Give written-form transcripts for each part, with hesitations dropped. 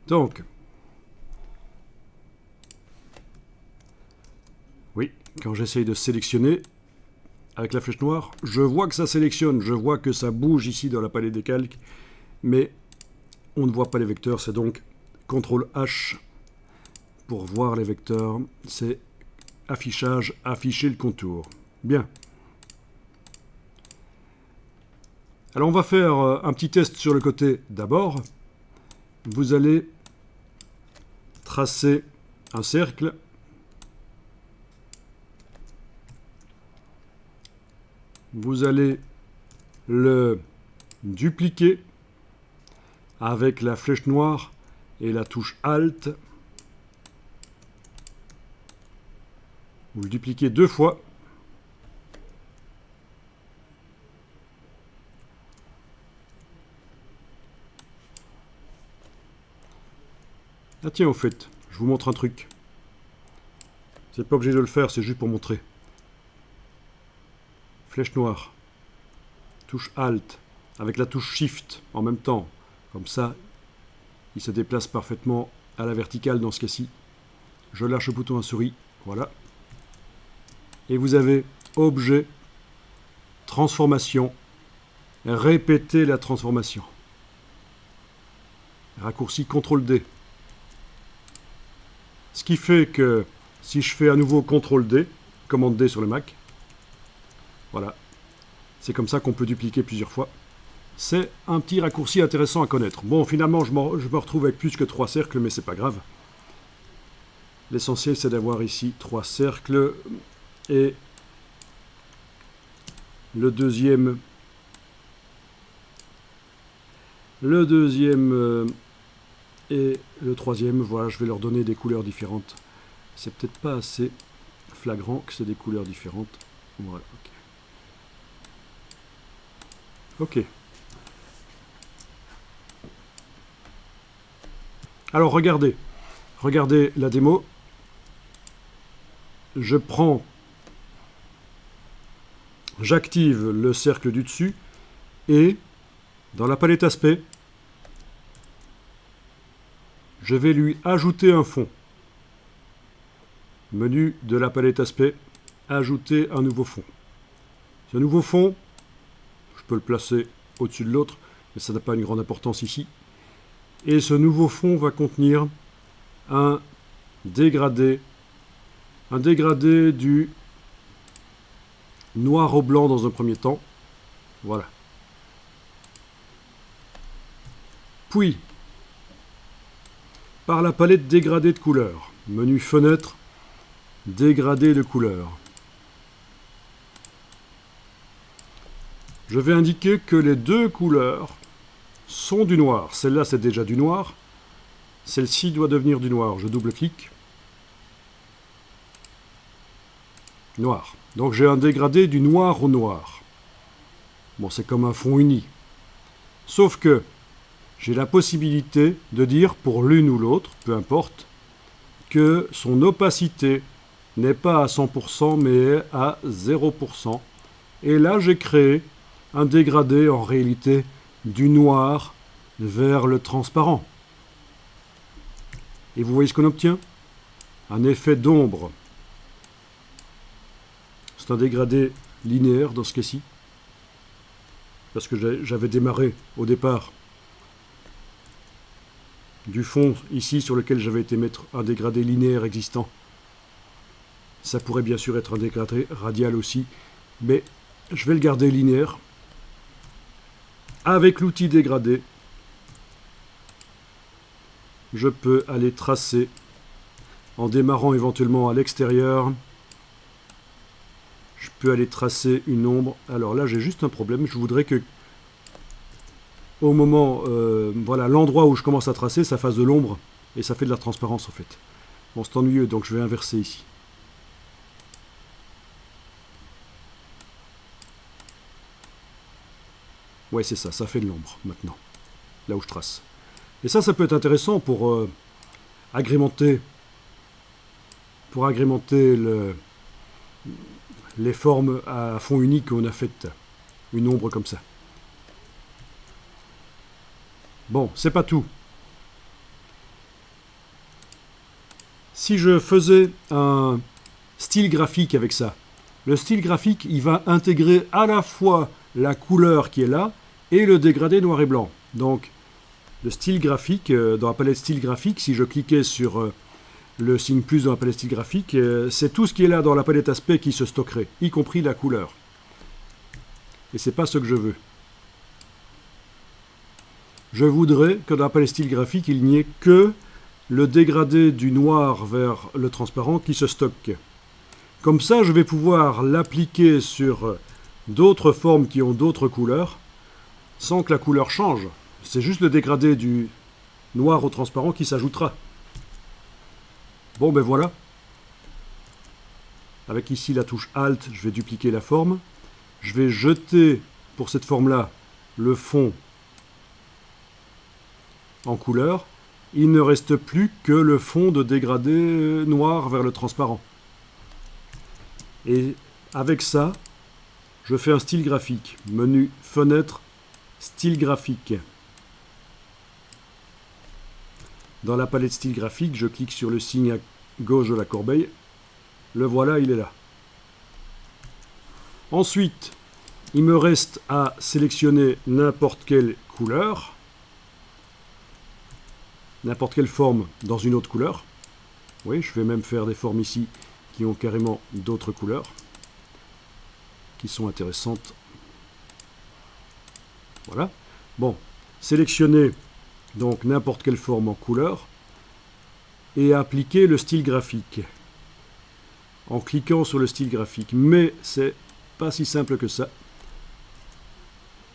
Donc, oui, quand j'essaye de sélectionner avec la flèche noire, je vois que ça sélectionne, je vois que ça bouge ici dans la palette des calques, mais on ne voit pas les vecteurs, c'est donc CTRL H pour voir les vecteurs, c'est affichage, afficher le contour. Bien. Alors on va faire un petit test sur le côté d'abord. Vous allez tracer un cercle. Vous allez le dupliquer avec la flèche noire et la touche Alt. Vous le dupliquez 2 fois. Ah tiens, au fait, je vous montre un truc. Vous n'êtes pas obligé de le faire, c'est juste pour montrer. Flèche noire, touche Alt, avec la touche Shift en même temps. Comme ça, il se déplace parfaitement à la verticale dans ce cas-ci. Je lâche le bouton à souris, voilà. Et vous avez Objet, Transformation, répéter la transformation. Raccourci CTRL-D. Ce qui fait que si je fais à nouveau CTRL-D, commande D sur le Mac, voilà, c'est comme ça qu'on peut dupliquer plusieurs fois. C'est un petit raccourci intéressant à connaître. Bon, finalement, je me retrouve avec plus que 3 cercles, mais c'est pas grave. L'essentiel, c'est d'avoir ici 3 cercles et le deuxième et le troisième, voilà, je vais leur donner des couleurs différentes. C'est peut-être pas assez flagrant que c'est des couleurs différentes. Voilà, ok. Ok. Alors regardez la démo. J'active le cercle du dessus et dans la palette aspect, je vais lui ajouter un fond. Menu de la palette aspect, ajouter un nouveau fond. Ce nouveau fond, je peux le placer au-dessus de l'autre, mais ça n'a pas une grande importance ici. Et ce nouveau fond va contenir un dégradé du noir au blanc dans un premier temps. Voilà. Puis, par la palette dégradé de couleurs, menu fenêtre, dégradé de couleurs. Je vais indiquer que les deux couleurs sont du noir. Celle-là, c'est déjà du noir. Celle-ci doit devenir du noir. Je double-clique. Noir. Donc j'ai un dégradé du noir au noir. Bon, c'est comme un fond uni. Sauf que j'ai la possibilité de dire pour l'une ou l'autre, peu importe, que son opacité n'est pas à 100% mais à 0%. Et là, j'ai créé un dégradé en réalité du noir vers le transparent. Et vous voyez ce qu'on obtient? Un effet d'ombre. C'est un dégradé linéaire dans ce cas-ci. Parce que j'avais démarré au départ du fond ici sur lequel j'avais été mettre un dégradé linéaire existant. Ça pourrait bien sûr être un dégradé radial aussi, mais je vais le garder linéaire. Avec l'outil dégradé, je peux aller tracer en démarrant éventuellement à l'extérieur. Je peux aller tracer une ombre. Alors là, j'ai juste un problème. Je voudrais que, au moment, voilà, l'endroit où je commence à tracer, ça fasse de l'ombre et ça fait de la transparence en fait. Bon, c'est ennuyeux, donc je vais inverser ici. Ouais, c'est ça, ça fait de l'ombre maintenant, là où je trace. Et ça peut être intéressant pour agrémenter les formes à fond unique qu'on a faites, une ombre comme ça. Bon, c'est pas tout. Si je faisais un style graphique avec ça, le style graphique, il va intégrer à la fois la couleur qui est là et le dégradé noir et blanc. Donc, le style graphique, dans la palette style graphique, si je cliquais sur le signe plus dans la palette style graphique, c'est tout ce qui est là dans la palette aspect qui se stockerait, y compris la couleur. Et c'est pas ce que je veux. Je voudrais que dans la palette style graphique, il n'y ait que le dégradé du noir vers le transparent qui se stocke. Comme ça, je vais pouvoir l'appliquer sur d'autres formes qui ont d'autres couleurs, sans que la couleur change. C'est juste le dégradé du noir au transparent qui s'ajoutera. Bon, ben voilà. Avec ici la touche Alt, je vais dupliquer la forme. Je vais jeter, pour cette forme-là, le fond en couleur. Il ne reste plus que le fond de dégradé noir vers le transparent. Et avec ça, je fais un style graphique. Menu, fenêtre, style graphique. Dans la palette style graphique, je clique sur le signe à gauche de la corbeille. Le voilà, il est là. Ensuite, il me reste à sélectionner n'importe quelle couleur, n'importe quelle forme dans une autre couleur. Oui, je vais même faire des formes ici qui ont carrément d'autres couleurs, qui sont intéressantes. Voilà. Bon, sélectionner donc n'importe quelle forme en couleur et appliquer le style graphique en cliquant sur le style graphique. Mais c'est pas si simple que ça.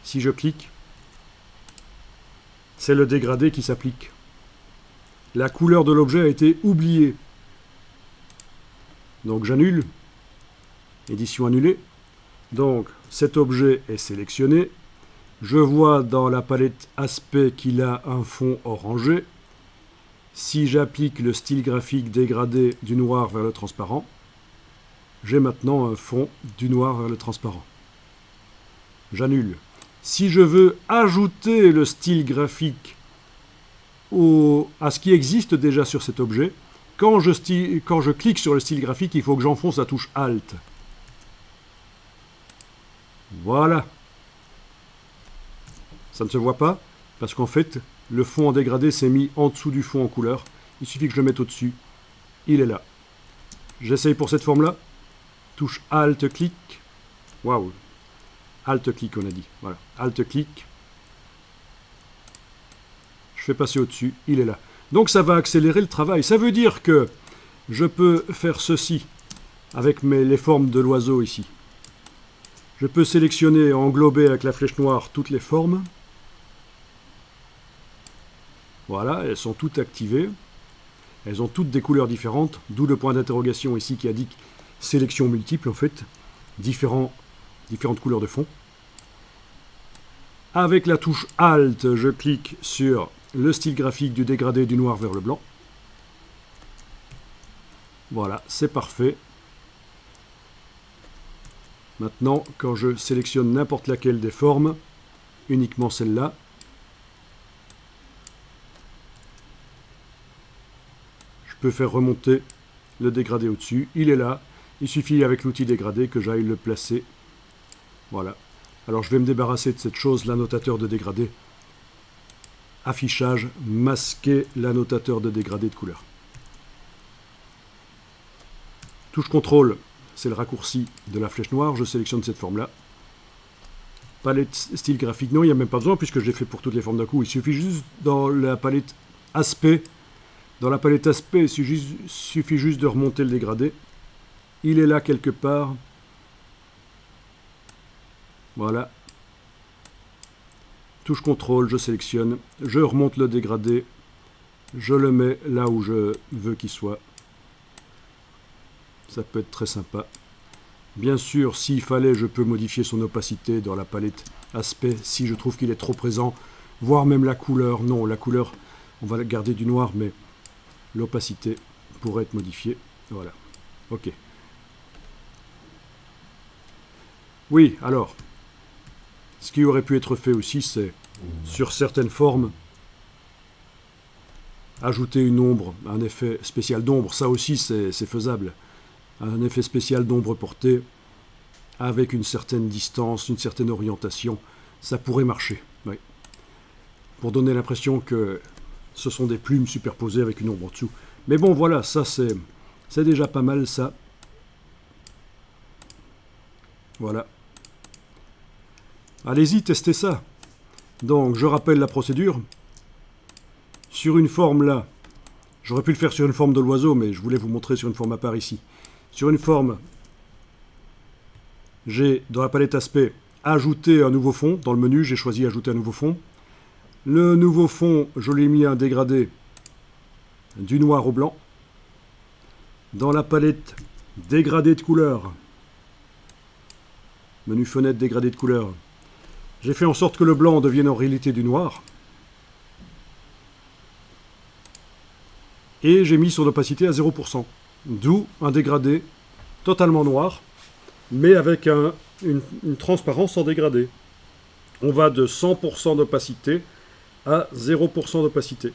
Si je clique, c'est le dégradé qui s'applique. La couleur de l'objet a été oubliée. Donc j'annule. Édition annulée. Donc cet objet est sélectionné. Je vois dans la palette aspect qu'il a un fond orangé. Si j'applique le style graphique dégradé du noir vers le transparent, j'ai maintenant un fond du noir vers le transparent. J'annule. Si je veux ajouter le style graphique à ce qui existe déjà sur cet objet, quand je clique sur le style graphique, il faut que j'enfonce la touche Alt. Voilà. Ça ne se voit pas, parce qu'en fait, le fond en dégradé s'est mis en dessous du fond en couleur. Il suffit que je le mette au-dessus. Il est là. J'essaye pour cette forme-là. Touche Alt-clic. Waouh. Alt-clic, on a dit. Voilà. Alt-clic. Je fais passer au-dessus. Il est là. Donc ça va accélérer le travail. Ça veut dire que je peux faire ceci avec les formes de l'oiseau ici. Je peux sélectionner et englober avec la flèche noire toutes les formes. Voilà, elles sont toutes activées. Elles ont toutes des couleurs différentes, d'où le point d'interrogation ici qui indique sélection multiple en fait, différentes couleurs de fond. Avec la touche Alt, je clique sur le style graphique du dégradé du noir vers le blanc. Voilà, c'est parfait. Maintenant, quand je sélectionne n'importe laquelle des formes, uniquement celle-là, je peux faire remonter le dégradé au-dessus. Il est là. Il suffit avec l'outil dégradé que j'aille le placer. Voilà. Alors je vais me débarrasser de cette chose, l'annotateur de dégradé. Affichage, masquer l'annotateur de dégradé de couleur. Touche CTRL, c'est le raccourci de la flèche noire. Je sélectionne cette forme-là. Palette style graphique, non, il n'y a même pas besoin puisque je l'ai fait pour toutes les formes d'un coup. Il suffit juste dans la palette aspect. Dans la palette aspect, il suffit juste de remonter le dégradé. Il est là quelque part. Voilà. Touche CTRL, je sélectionne. Je remonte le dégradé. Je le mets là où je veux qu'il soit. Ça peut être très sympa. Bien sûr, s'il fallait, je peux modifier son opacité dans la palette aspect si je trouve qu'il est trop présent, voire même la couleur. Non, la couleur, on va garder du noir, mais l'opacité pourrait être modifiée. Voilà. OK. Oui, alors, ce qui aurait pu être fait aussi, c'est, sur certaines formes, ajouter une ombre, un effet spécial d'ombre, ça aussi c'est faisable. Un effet spécial d'ombre portée avec une certaine distance, une certaine orientation, ça pourrait marcher, oui. Pour donner l'impression que ce sont des plumes superposées avec une ombre en dessous. Mais bon, voilà, ça c'est déjà pas mal, ça. Voilà. Allez-y, testez ça. Donc, je rappelle la procédure. Sur une forme là, j'aurais pu le faire sur une forme de l'oiseau, mais je voulais vous montrer sur une forme à part ici. Sur une forme, j'ai dans la palette aspect ajouté un nouveau fond. Dans le menu, j'ai choisi ajouter un nouveau fond. Le nouveau fond, je l'ai mis à un dégradé du noir au blanc. Dans la palette dégradé de couleurs, menu fenêtre dégradé de couleurs, j'ai fait en sorte que le blanc devienne en réalité du noir. Et j'ai mis son opacité à 0%. D'où un dégradé totalement noir, mais avec une transparence en dégradé. On va de 100% d'opacité à 0% d'opacité.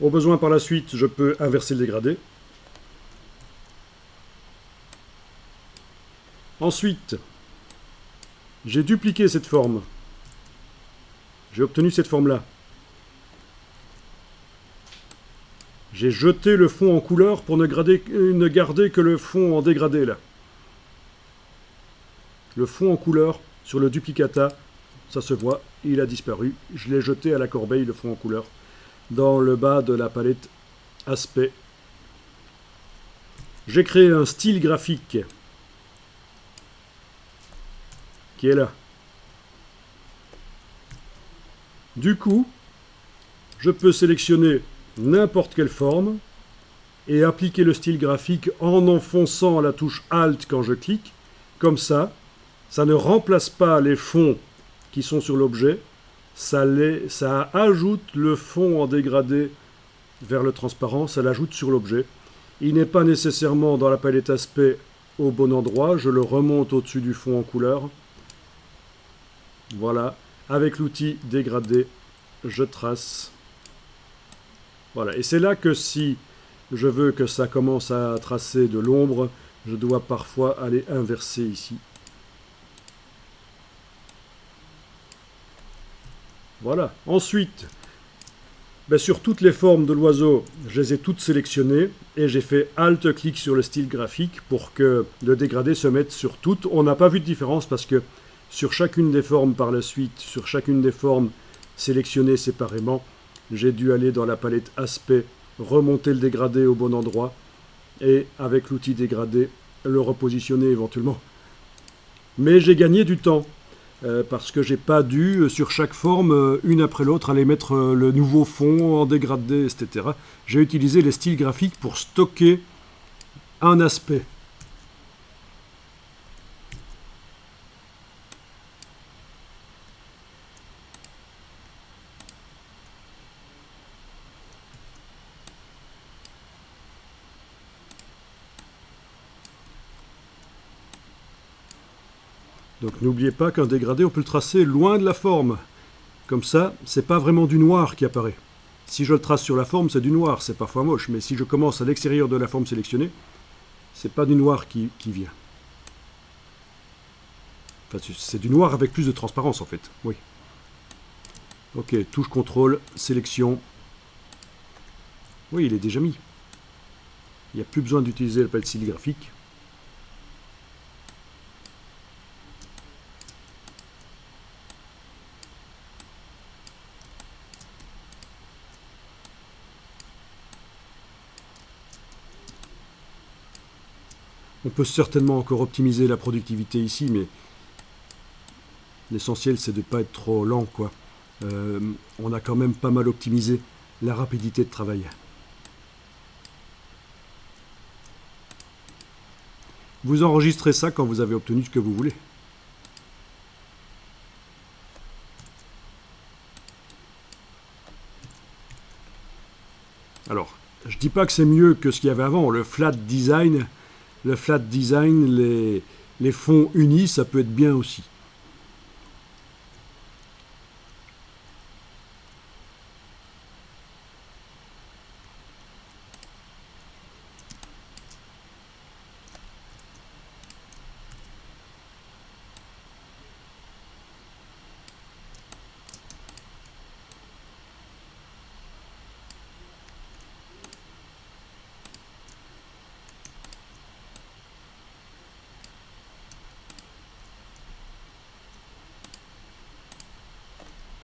Au besoin par la suite, je peux inverser le dégradé. Ensuite, j'ai dupliqué cette forme. J'ai obtenu cette forme-là. J'ai jeté le fond en couleur pour ne garder que le fond en dégradé, là. Le fond en couleur sur le duplicata, ça se voit, il a disparu. Je l'ai jeté à la corbeille, le fond en couleur, dans le bas de la palette aspect. J'ai créé un style graphique qui est là. Du coup, je peux sélectionner n'importe quelle forme et appliquer le style graphique en enfonçant la touche Alt quand je clique. Comme ça, ça ne remplace pas les fonds qui sont sur l'objet, ça ajoute le fond en dégradé vers le transparent, ça l'ajoute sur l'objet. Il n'est pas nécessairement dans la palette aspect au bon endroit, je le remonte au-dessus du fond en couleur. Voilà, avec l'outil dégradé, je trace. Voilà, et c'est là que si je veux que ça commence à tracer de l'ombre, je dois parfois aller inverser ici. Voilà. Ensuite, sur toutes les formes de l'oiseau, je les ai toutes sélectionnées et j'ai fait Alt-clic sur le style graphique pour que le dégradé se mette sur toutes. On n'a pas vu de différence parce que sur chacune des formes par la suite, sur chacune des formes sélectionnées séparément, j'ai dû aller dans la palette aspect, remonter le dégradé au bon endroit et avec l'outil dégradé, le repositionner éventuellement. Mais j'ai gagné du temps. Parce que j'ai pas dû, sur chaque forme, une après l'autre, aller mettre le nouveau fond en dégradé, etc. J'ai utilisé les styles graphiques pour stocker un aspect. Donc n'oubliez pas qu'un dégradé, on peut le tracer loin de la forme. Comme ça, c'est pas vraiment du noir qui apparaît. Si je le trace sur la forme, c'est du noir, c'est parfois moche. Mais si je commence à l'extérieur de la forme sélectionnée, c'est pas du noir qui vient. Enfin, c'est du noir avec plus de transparence en fait, oui. Ok, touche contrôle, sélection. Oui, il est déjà mis. Il n'y a plus besoin d'utiliser la palette style graphique. On peut certainement encore optimiser la productivité ici, mais l'essentiel c'est de ne pas être trop lent, quoi. On a quand même pas mal optimisé la rapidité de travail. Vous enregistrez ça quand vous avez obtenu ce que vous voulez. Alors, je dis pas que c'est mieux que ce qu'il y avait avant, le flat design. Le flat design, les fonds unis, ça peut être bien aussi.